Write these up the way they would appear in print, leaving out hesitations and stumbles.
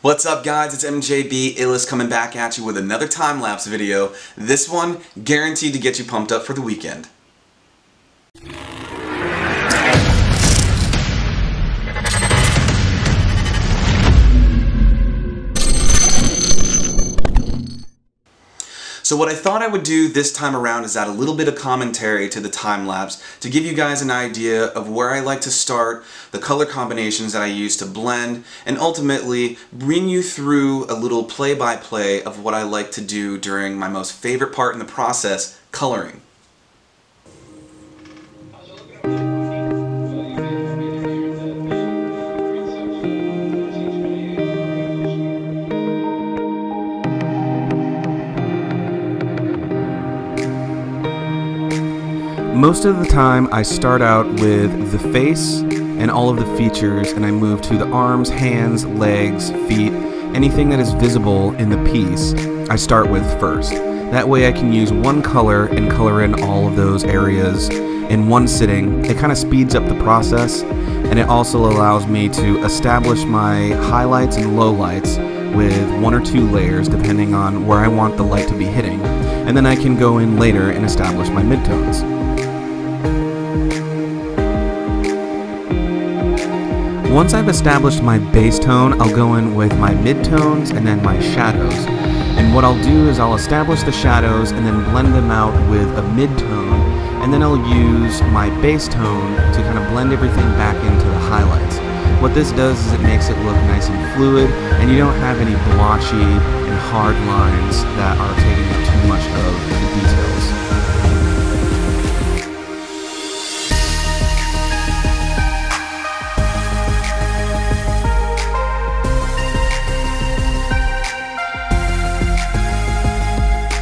What's up guys, it's mjb.illust coming back at you with another time-lapse video. This one guaranteed to get you pumped up for the weekend. So what I thought I would do this time around is add a little bit of commentary to the time-lapse to give you guys an idea of where I like to start, the color combinations that I use to blend, and ultimately bring you through a little play-by-play of what I like to do during my most favorite part in the process, coloring. Most of the time I start out with the face and all of the features, and I move to the arms, hands, legs, feet, anything that is visible in the piece I start with first. That way I can use one color and color in all of those areas in one sitting. It kind of speeds up the process, and it also allows me to establish my highlights and lowlights with one or two layers depending on where I want the light to be hitting, and then I can go in later and establish my midtones. Once I've established my base tone, I'll go in with my midtones and then my shadows. And what I'll do is I'll establish the shadows and then blend them out with a midtone, and then I'll use my base tone to kind of blend everything back into the highlights. What this does is it makes it look nice and fluid, and you don't have any blotchy and hard lines that are taking up too much of the details.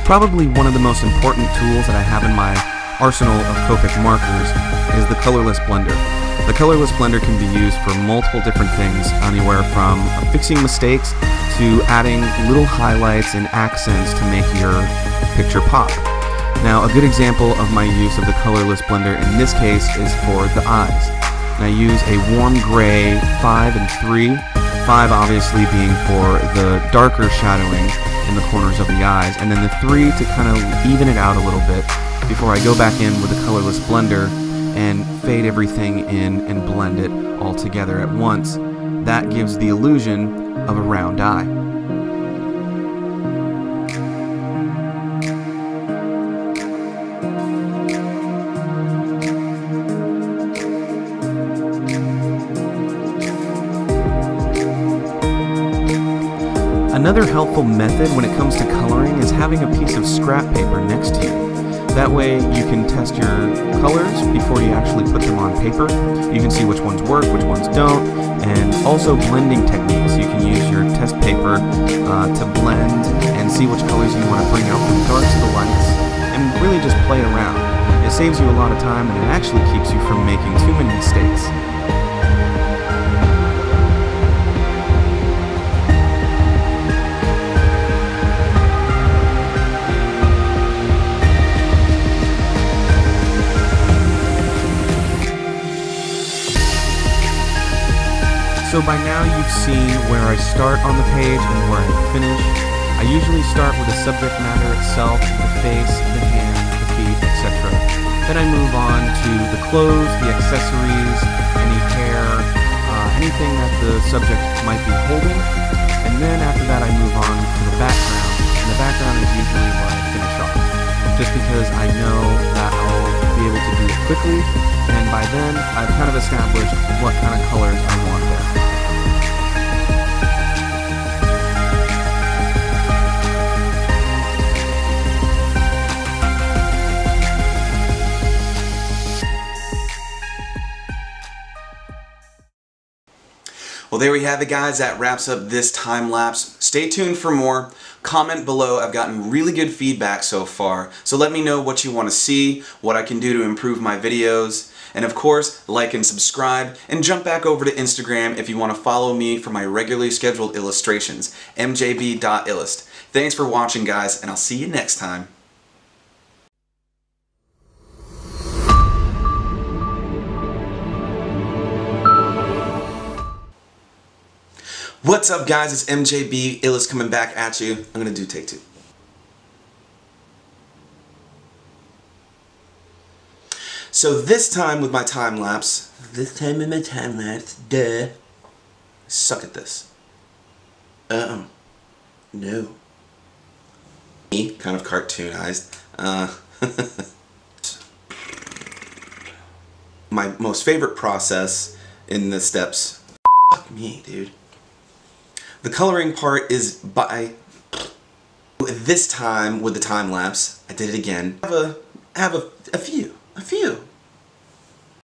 Probably one of the most important tools that I have in my arsenal of Copic markers is the colorless blender. The colorless blender can be used for multiple different things, anywhere from fixing mistakes to adding little highlights and accents to make your picture pop. Now, a good example of my use of the colorless blender in this case is for the eyes. And I use a warm gray 5 and 3, 5 obviously being for the darker shadowing in the corners of the eyes, and then the 3 to kind of even it out a little bit before I go back in with the colorless blender and fade everything in and blend it all together at once. That gives the illusion of a round eye. Another helpful method when it comes to coloring is having a piece of scrap paper next to you. That way you can test your colors before you actually put them on paper. You can see which ones work, which ones don't, and also blending techniques. You can use your test paper to blend and see which colors you want to bring out from darks to lights, and really just play around. It saves you a lot of time, and it actually keeps you from making too many mistakes. So by now you've seen where I start on the page and where I finish. I usually start with the subject matter itself, the face, the hand, the feet, etc. Then I move on to the clothes, the accessories, any hair, anything that the subject might be holding. And then after that I move on to the background. And the background is usually where I finish off. Just because I know that I'll be able to do it quickly, and by then I've kind of established what kind of colors I want there. Well, there we have it guys, that wraps up this time lapse. Stay tuned for more. Comment below. I've gotten really good feedback so far, so let me know what you want to see, what I can do to improve my videos, and of course, like and subscribe, and jump back over to Instagram if you want to follow me for my regularly scheduled illustrations, mjb.illust. Thanks for watching guys, and I'll see you next time. What's up guys, it's mjb.illust coming back at you. I'm gonna do take two. So this time with my time lapse, duh. Suck at this. No. Kind of cartoonized. My most favorite process in the steps. Fuck me, dude. The coloring part is by. This time with the time lapse, I did it again. I have a few.